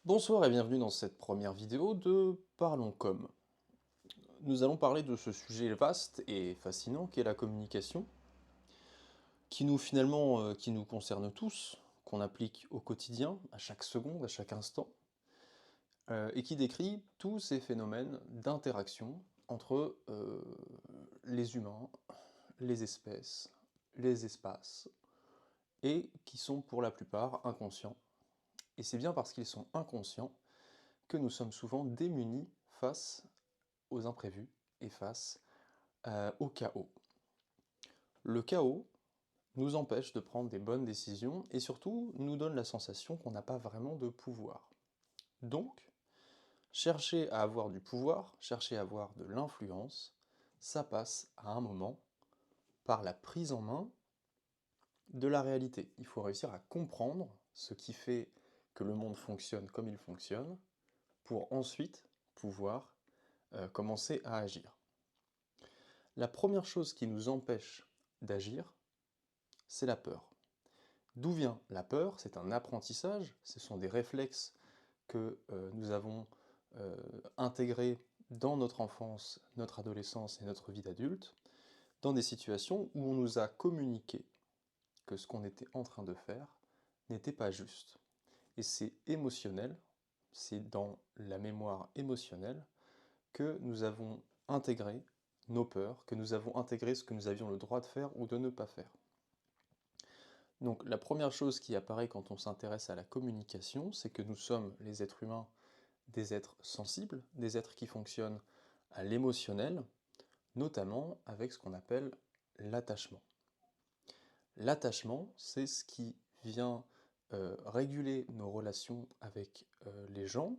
Bonsoir et bienvenue dans cette première vidéo de Parlons Com. Nous allons parler de ce sujet vaste et fascinant qu'est la communication, qui qui nous concerne tous, qu'on applique au quotidien, à chaque seconde, à chaque instant, et qui décrit tous ces phénomènes d'interaction entre les humains, les espèces, les espaces, et qui sont pour la plupart inconscients. Et c'est bien parce qu'ils sont inconscients que nous sommes souvent démunis face aux imprévus et face au chaos. Le chaos nous empêche de prendre des bonnes décisions et surtout nous donne la sensation qu'on n'a pas vraiment de pouvoir. Donc, chercher à avoir du pouvoir, chercher à avoir de l'influence, ça passe à un moment par la prise en main de la réalité. Il faut réussir à comprendre ce qui fait que le monde fonctionne comme il fonctionne pour ensuite pouvoir commencer à agir. La première chose qui nous empêche d'agir, c'est la peur. D'où vient la peur? C'est un apprentissage, ce sont des réflexes que nous avons euh, intégrés dans notre enfance, notre adolescence et notre vie d'adulte, dans des situations où on nous a communiqué que ce qu'on était en train de faire n'était pas juste. Et c'est émotionnel, c'est dans la mémoire émotionnelle que nous avons intégré nos peurs, que nous avons intégré ce que nous avions le droit de faire ou de ne pas faire. Donc la première chose qui apparaît quand on s'intéresse à la communication, c'est que nous sommes, les êtres humains, des êtres sensibles, des êtres qui fonctionnent à l'émotionnel, notamment avec ce qu'on appelle l'attachement. L'attachement, c'est ce qui vient réguler nos relations avec les gens,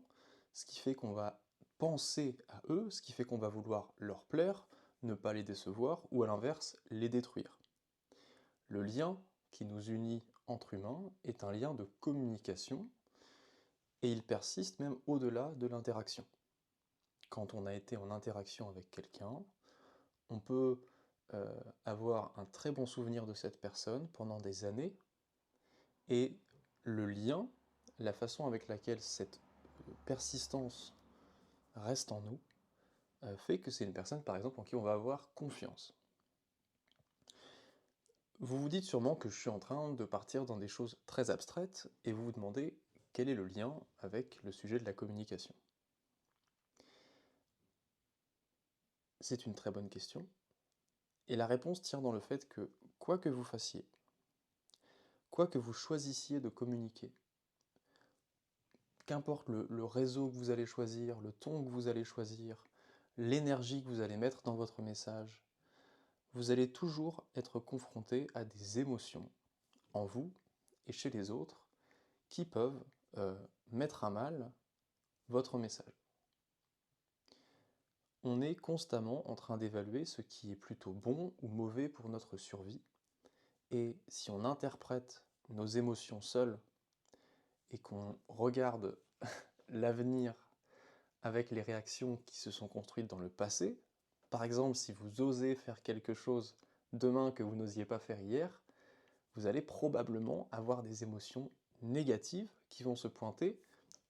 ce qui fait qu'on va penser à eux, ce qui fait qu'on va vouloir leur plaire, ne pas les décevoir, ou à l'inverse, les détruire. Le lien qui nous unit entre humains est un lien de communication et il persiste même au-delà de l'interaction. Quand on a été en interaction avec quelqu'un, on peut avoir un très bon souvenir de cette personne pendant des années et le lien, la façon avec laquelle cette persistance reste en nous, fait que c'est une personne par exemple en qui on va avoir confiance. Vous vous dites sûrement que je suis en train de partir dans des choses très abstraites et vous vous demandez quel est le lien avec le sujet de la communication. C'est une très bonne question et la réponse tient dans le fait que quoi que vous fassiez, quoi que vous choisissiez de communiquer, qu'importe le réseau que vous allez choisir, le ton que vous allez choisir, l'énergie que vous allez mettre dans votre message, vous allez toujours être confronté à des émotions en vous et chez les autres qui peuvent mettre à mal votre message. On est constamment en train d'évaluer ce qui est plutôt bon ou mauvais pour notre survie, et si on interprète nos émotions seules et qu'on regarde l'avenir avec les réactions qui se sont construites dans le passé, par exemple si vous osez faire quelque chose demain que vous n'osiez pas faire hier, vous allez probablement avoir des émotions négatives qui vont se pointer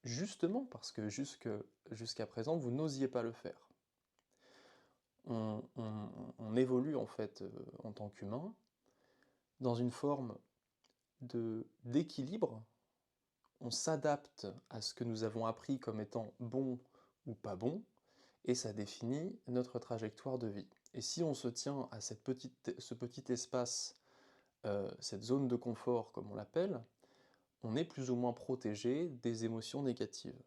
justement parce que jusqu'à présent vous n'osiez pas le faire. On évolue en fait en tant qu'humain dans une forme d'équilibre. On s'adapte à ce que nous avons appris comme étant bon ou pas bon, et ça définit notre trajectoire de vie. Et si on se tient à ce petit espace, cette zone de confort comme on l'appelle, on est plus ou moins protégé des émotions négatives.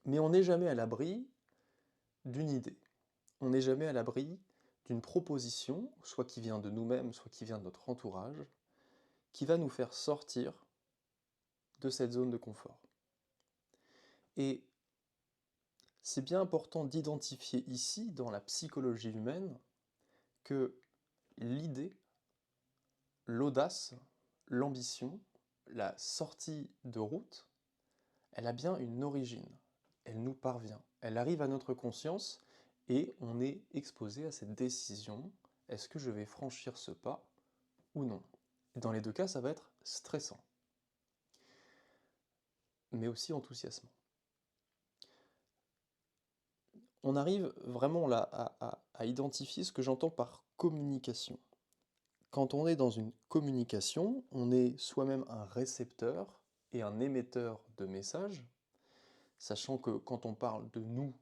Mais on n'est jamais à l'abri d'une idée. On n'est jamais à l'abri d'une proposition, soit qui vient de nous-mêmes, soit qui vient de notre entourage, qui va nous faire sortir de cette zone de confort. Et c'est bien important d'identifier ici, dans la psychologie humaine, que l'idée, l'audace, l'ambition, la sortie de route, elle a bien une origine, elle nous parvient, elle arrive à notre conscience et on est exposé à cette décision, est-ce que je vais franchir ce pas ou non? Dans les deux cas, ça va être stressant. mais aussi enthousiasmant. On arrive vraiment là à identifier ce que j'entends par communication. Quand on est dans une communication, on est soi-même un récepteur et un émetteur de messages, sachant que quand on parle de nous,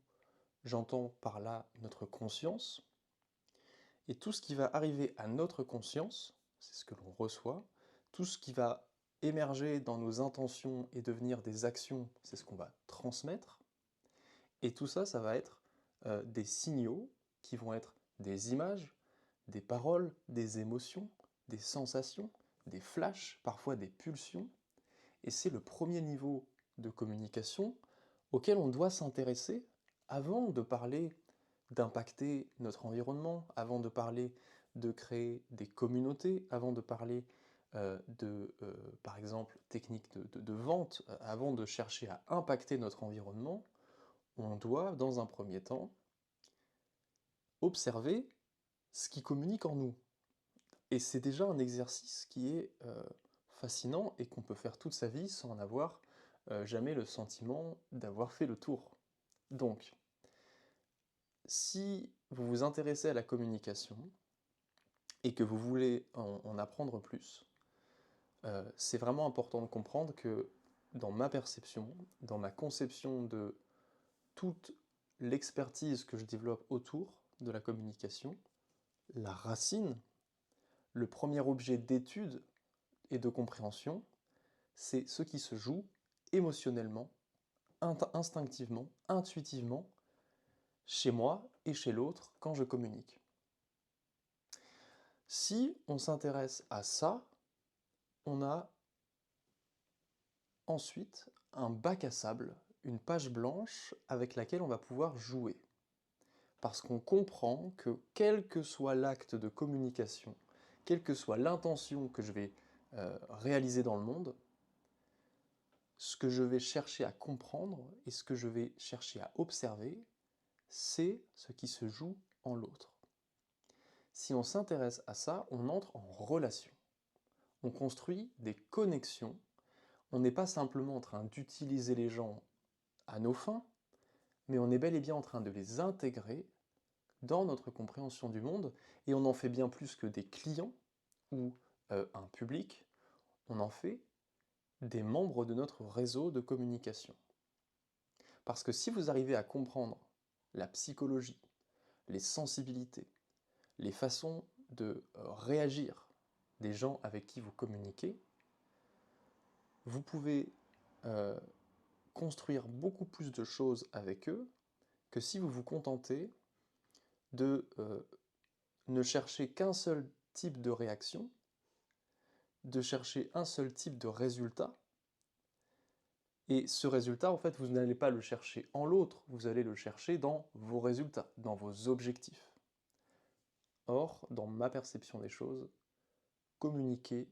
j'entends par là notre conscience, et tout ce qui va arriver à notre conscience, c'est ce que l'on reçoit, tout ce qui va émerger dans nos intentions et devenir des actions, c'est ce qu'on va transmettre, et tout ça, ça va être des signaux qui vont être des images, des paroles, des émotions, des sensations, des flashs, parfois des pulsions, et c'est le premier niveau de communication auquel on doit s'intéresser avant de parler d'impacter notre environnement, avant de parler de créer des communautés, avant de parler par exemple, techniques de vente, avant de chercher à impacter notre environnement, on doit, dans un premier temps, observer ce qui communique en nous. Et c'est déjà un exercice qui est fascinant et qu'on peut faire toute sa vie sans en avoir jamais le sentiment d'avoir fait le tour. Donc, si vous vous intéressez à la communication et que vous voulez en apprendre plus, c'est vraiment important de comprendre que dans ma perception, dans ma conception de toute l'expertise que je développe autour de la communication, la racine, le premier objet d'étude et de compréhension, c'est ce qui se joue émotionnellement, instinctivement, intuitivement, chez moi et chez l'autre quand je communique. Si on s'intéresse à ça, on a ensuite un bac à sable, une page blanche avec laquelle on va pouvoir jouer. Parce qu'on comprend que quel que soit l'acte de communication, quelle que soit l'intention que je vais réaliser dans le monde, ce que je vais chercher à comprendre et ce que je vais chercher à observer, c'est ce qui se joue en l'autre. Si on s'intéresse à ça, on entre en relation. On construit des connexions. On n'est pas simplement en train d'utiliser les gens à nos fins, mais on est bel et bien en train de les intégrer dans notre compréhension du monde, et on en fait bien plus que des clients ou un public, on en fait des membres de notre réseau de communication. Parce que si vous arrivez à comprendre la psychologie, les sensibilités, les façons de réagir des gens avec qui vous communiquez, vous pouvez construire beaucoup plus de choses avec eux que si vous vous contentez de ne chercher qu'un seul type de réaction, de chercher un seul type de résultat. Et ce résultat, en fait, vous n'allez pas le chercher en l'autre, vous allez le chercher dans vos résultats, dans vos objectifs. Or, dans ma perception des choses, communiquer,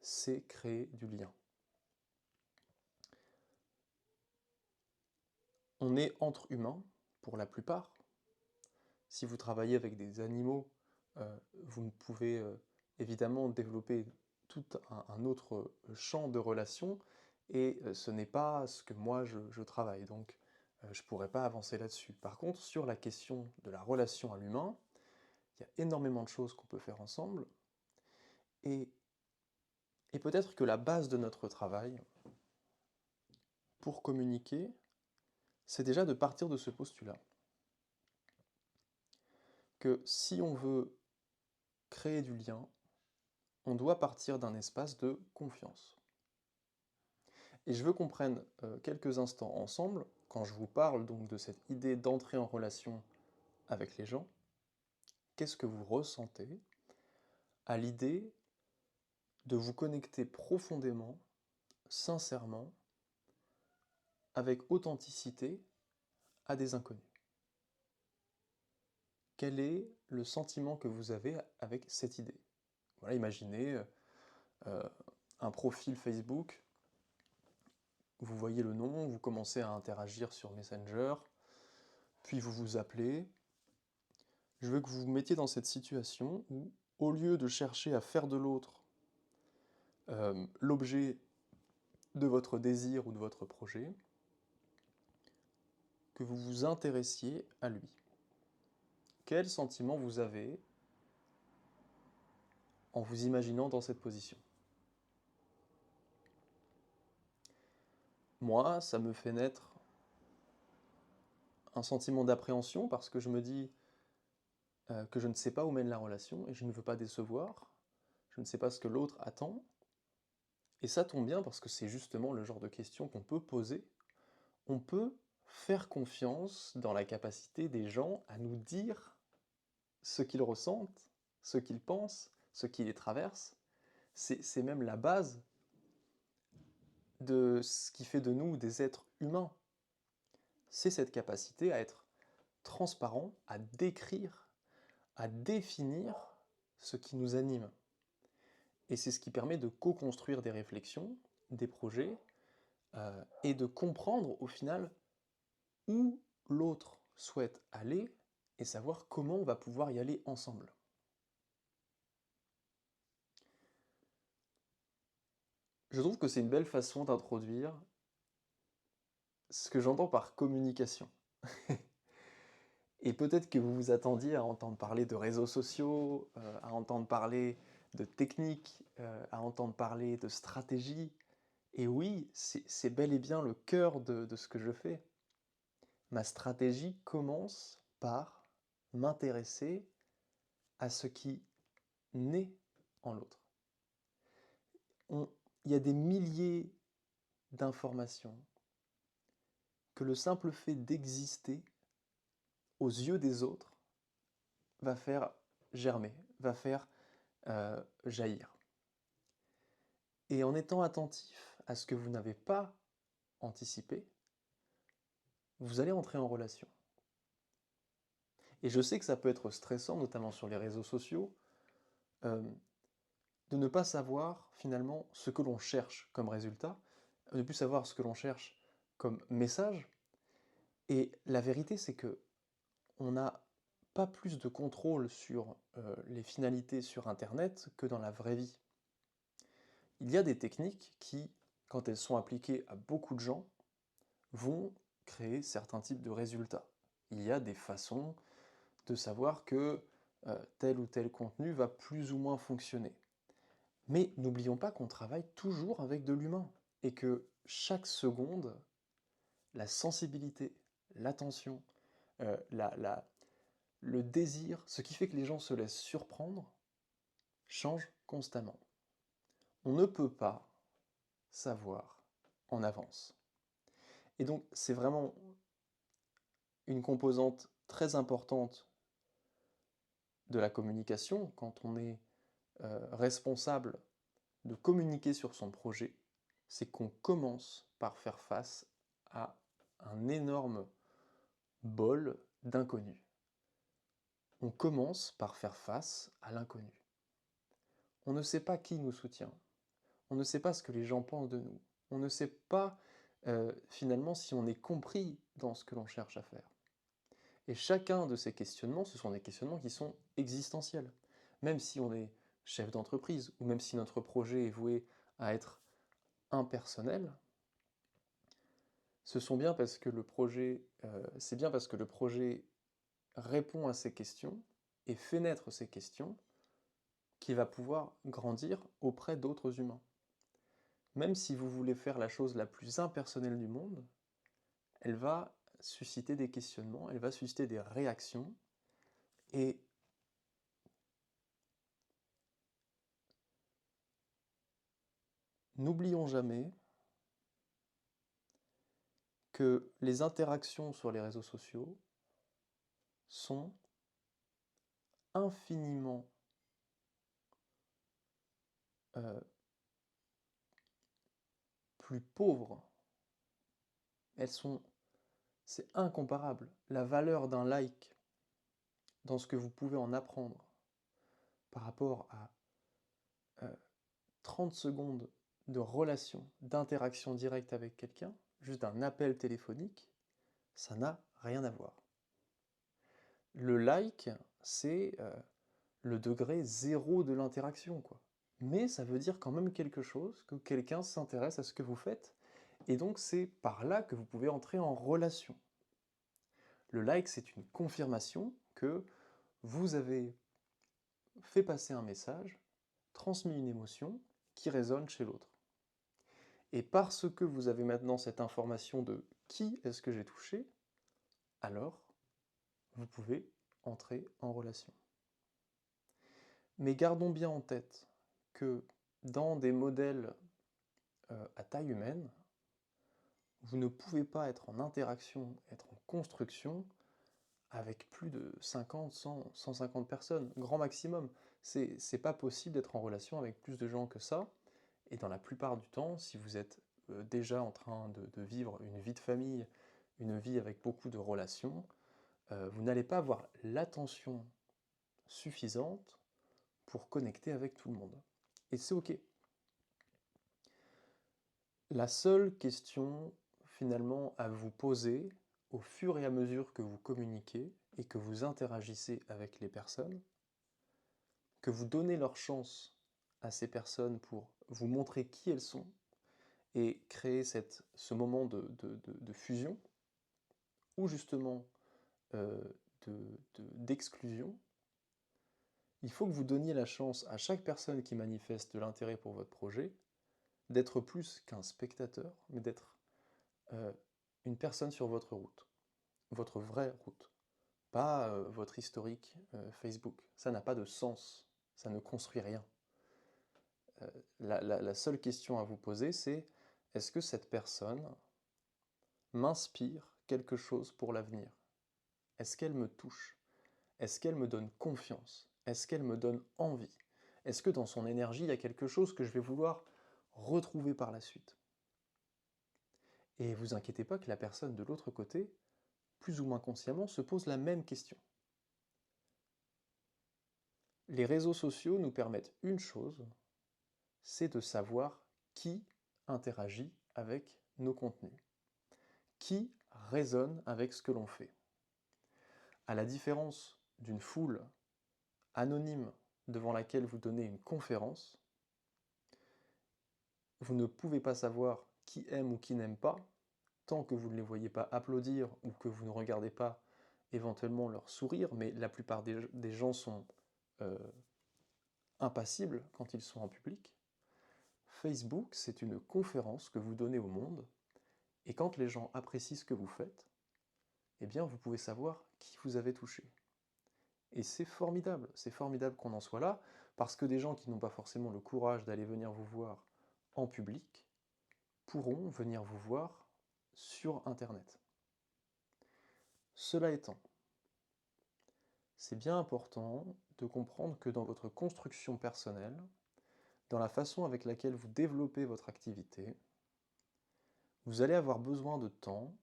c'est créer du lien. On est entre humains, pour la plupart. Si vous travaillez avec des animaux, vous pouvez évidemment développer tout un autre champ de relations, et ce n'est pas ce que moi je travaille, donc je ne pourrais pas avancer là-dessus. Par contre, sur la question de la relation à l'humain, il y a énormément de choses qu'on peut faire ensemble, et, et peut-être que la base de notre travail, pour communiquer, c'est déjà de partir de ce postulat. Que si on veut créer du lien, on doit partir d'un espace de confiance. Et je veux qu'on prenne quelques instants ensemble, quand je vous parle donc de cette idée d'entrer en relation avec les gens, qu'est-ce que vous ressentez à l'idée de vous connecter profondément, sincèrement, avec authenticité à des inconnus? Quel est le sentiment que vous avez avec cette idée? Voilà, imaginez un profil Facebook, vous voyez le nom, vous commencez à interagir sur Messenger, puis vous vous appelez. Je veux que vous vous mettiez dans cette situation où, au lieu de chercher à faire de l'autre l'objet de votre désir ou de votre projet, que vous vous intéressiez à lui. Quel sentiment vous avez en vous imaginant dans cette position? Moi, ça me fait naître un sentiment d'appréhension parce que je me dis que je ne sais pas où mène la relation et je ne veux pas décevoir, je ne sais pas ce que l'autre attend. Et ça tombe bien parce que c'est justement le genre de questions qu'on peut poser. On peut faire confiance dans la capacité des gens à nous dire ce qu'ils ressentent, ce qu'ils pensent, ce qui les traverse. C'est même la base de ce qui fait de nous des êtres humains. C'est cette capacité à être transparent, à décrire, à définir ce qui nous anime. Et c'est ce qui permet de co-construire des réflexions, des projets, et de comprendre au final où l'autre souhaite aller et savoir comment on va pouvoir y aller ensemble. Je trouve que c'est une belle façon d'introduire ce que j'entends par communication. Et peut-être que vous vous attendiez à entendre parler de réseaux sociaux, à entendre parler de techniques, à entendre parler de stratégie. Et oui, c'est bel et bien le cœur de ce que je fais. Ma stratégie commence par m'intéresser à ce qui naît en l'autre. Il y a des milliers d'informations que le simple fait d'exister aux yeux des autres va faire germer, va faire jaillir. Et en étant attentif à ce que vous n'avez pas anticipé, vous allez entrer en relation. Et je sais que ça peut être stressant, notamment sur les réseaux sociaux, de ne pas savoir finalement ce que l'on cherche comme résultat, de ne plus savoir ce que l'on cherche comme message. Et la vérité, c'est que on n'a pas plus de contrôle sur les finalités sur Internet que dans la vraie vie. Il y a des techniques qui, quand elles sont appliquées à beaucoup de gens, vont créer certains types de résultats. Il y a des façons de savoir que tel ou tel contenu va plus ou moins fonctionner. Mais n'oublions pas qu'on travaille toujours avec de l'humain et que chaque seconde, la sensibilité, l'attention, le désir, ce qui fait que les gens se laissent surprendre, change constamment. On ne peut pas savoir en avance. Et donc c'est vraiment une composante très importante de la communication quand on est responsable de communiquer sur son projet, c'est qu'on commence par faire face à un énorme bol d'inconnu. On commence par faire face à l'inconnu. On ne sait pas qui nous soutient. On ne sait pas ce que les gens pensent de nous. On ne sait pas finalement si on est compris dans ce que l'on cherche à faire. Et chacun de ces questionnements, ce sont des questionnements qui sont existentiels. Même si on est chef d'entreprise, ou même si notre projet est voué à être impersonnel, c'est bien parce que le projet répond à ces questions et fait naître ces questions qu'il va pouvoir grandir auprès d'autres humains. Même si vous voulez faire la chose la plus impersonnelle du monde, elle va susciter des questionnements, elle va susciter des réactions, et n'oublions jamais que les interactions sur les réseaux sociaux sont infiniment euh, plus pauvres. C'est incomparable. La valeur d'un like dans ce que vous pouvez en apprendre par rapport à 30 secondes de relation, d'interaction directe avec quelqu'un, juste d'un appel téléphonique, ça n'a rien à voir. Le like, c'est le degré zéro de l'interaction, quoi. mais ça veut dire quand même quelque chose, que quelqu'un s'intéresse à ce que vous faites, et donc c'est par là que vous pouvez entrer en relation. Le like, c'est une confirmation que vous avez fait passer un message, transmis une émotion qui résonne chez l'autre. Et parce que vous avez maintenant cette information de qui est-ce que j'ai touché, alors vous pouvez entrer en relation. Mais gardons bien en tête que dans des modèles à taille humaine, vous ne pouvez pas être en interaction, être en construction avec plus de 50, 100, 150 personnes, grand maximum. C'est pas possible d'être en relation avec plus de gens que ça. Et dans la plupart du temps, si vous êtes déjà en train de vivre une vie de famille, une vie avec beaucoup de relations, vous n'allez pas avoir l'attention suffisante pour connecter avec tout le monde. Et c'est OK. La seule question finalement à vous poser au fur et à mesure que vous communiquez et que vous interagissez avec les personnes, que vous donnez leur chance à ces personnes pour vous montrer qui elles sont et créer ce moment de fusion ou justement euh, d'exclusion, il faut que vous donniez la chance à chaque personne qui manifeste de l'intérêt pour votre projet d'être plus qu'un spectateur, mais d'être euh, une personne sur votre route, votre vraie route, pas votre historique Facebook. Ça n'a pas de sens, ça ne construit rien. La seule question à vous poser, c'est est-ce que cette personne m'inspire quelque chose pour l'avenir? Est-ce qu'elle me touche? Est-ce qu'elle me donne confiance? Est-ce qu'elle me donne envie? Est-ce que dans son énergie, il y a quelque chose que je vais vouloir retrouver par la suite? Et vous inquiétez pas que la personne de l'autre côté, plus ou moins consciemment, se pose la même question. Les réseaux sociaux nous permettent une chose, c'est de savoir qui interagit avec nos contenus, qui résonne avec ce que l'on fait. À la différence d'une foule anonyme devant laquelle vous donnez une conférence, vous ne pouvez pas savoir qui aime ou qui n'aime pas tant que vous ne les voyez pas applaudir ou que vous ne regardez pas éventuellement leur sourire, mais la plupart des gens sont euh, impassibles quand ils sont en public. Facebook, c'est une conférence que vous donnez au monde, et quand les gens apprécient ce que vous faites, eh bien vous pouvez savoir qui vous avez touché. Et c'est formidable qu'on en soit là, parce que des gens qui n'ont pas forcément le courage d'aller venir vous voir en public pourront venir vous voir sur Internet. Cela étant, c'est bien important de comprendre que dans votre construction personnelle, dans la façon avec laquelle vous développez votre activité, vous allez avoir besoin de temps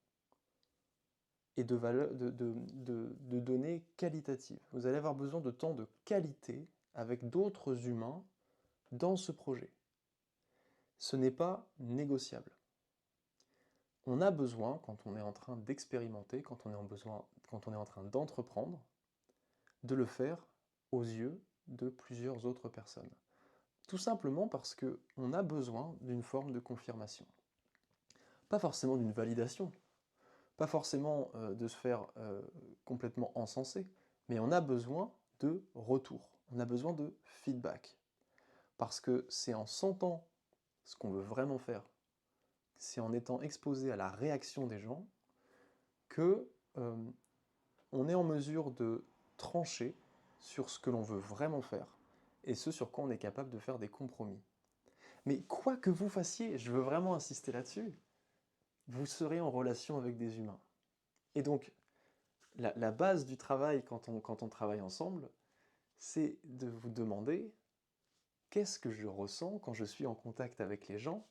et de données qualitatives. Vous allez avoir besoin de temps de qualité avec d'autres humains dans ce projet. Ce n'est pas négociable. On a besoin, quand on est en train d'expérimenter, quand on est en train d'entreprendre, de le faire aux yeux de plusieurs autres personnes. Tout simplement parce qu'on a besoin d'une forme de confirmation. Pas forcément d'une validation, pas forcément de se faire complètement encenser, mais on a besoin de retour, on a besoin de feedback. Parce que c'est en sentant ce qu'on veut vraiment faire, c'est en étant exposé à la réaction des gens que on est en mesure de trancher sur ce que l'on veut vraiment faire et ce sur quoi on est capable de faire des compromis. Mais quoi que vous fassiez, je veux vraiment insister là-dessus, vous serez en relation avec des humains. Et donc, la base du travail quand on travaille ensemble, c'est de vous demander qu'est-ce que je ressens quand je suis en contact avec les gens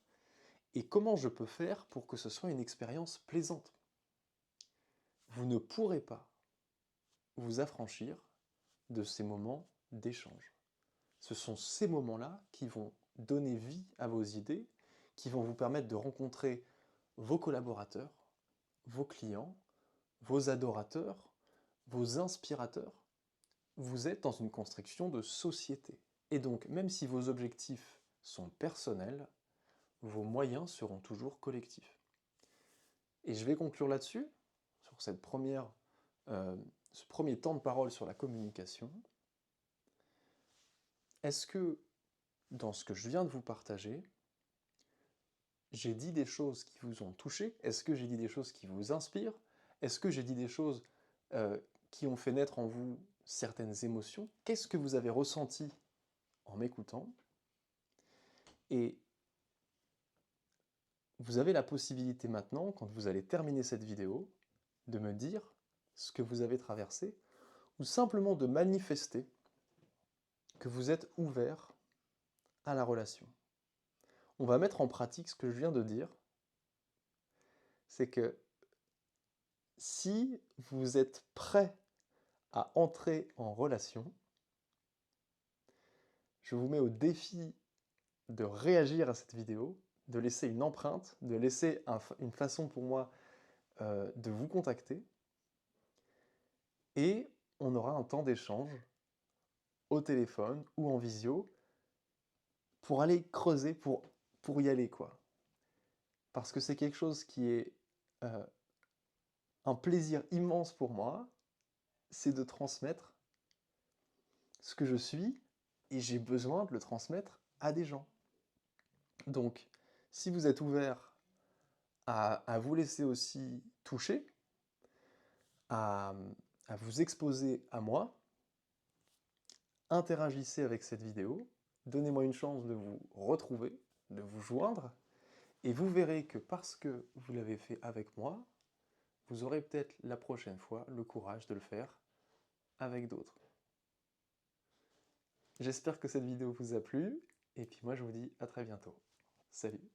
et comment je peux faire pour que ce soit une expérience plaisante. Vous ne pourrez pas vous affranchir de ces moments d'échange. Ce sont ces moments-là qui vont donner vie à vos idées, qui vont vous permettre de rencontrer vos collaborateurs, vos clients, vos adorateurs, vos inspirateurs. Vous êtes dans une construction de société. Et donc, même si vos objectifs sont personnels, vos moyens seront toujours collectifs. Et je vais conclure là-dessus, sur ce premier temps de parole sur la communication. Est-ce que, dans ce que je viens de vous partager, j'ai dit des choses qui vous ont touché? Est-ce que j'ai dit des choses qui vous inspirent? Est-ce que j'ai dit des choses qui ont fait naître en vous certaines émotions? Qu'est-ce que vous avez ressenti en m'écoutant? Et vous avez la possibilité maintenant, quand vous allez terminer cette vidéo, de me dire ce que vous avez traversé, ou simplement de manifester que vous êtes ouvert à la relation. On va mettre en pratique ce que je viens de dire, c'est que si vous êtes prêt à entrer en relation, je vous mets au défi de réagir à cette vidéo, de laisser une empreinte, de laisser une façon pour moi de vous contacter, et on aura un temps d'échange au téléphone ou en visio pour aller creuser, pour y aller, quoi. Parce que c'est quelque chose qui est un plaisir immense pour moi, c'est de transmettre ce que je suis, et j'ai besoin de le transmettre à des gens. Donc, si vous êtes ouvert à vous laisser aussi toucher, à, à vous exposer à moi, interagissez avec cette vidéo, donnez-moi une chance de vous retrouver, de vous joindre, et vous verrez que parce que vous l'avez fait avec moi, vous aurez peut-être la prochaine fois le courage de le faire avec d'autres. J'espère que cette vidéo vous a plu, et puis moi je vous dis à très bientôt. Salut!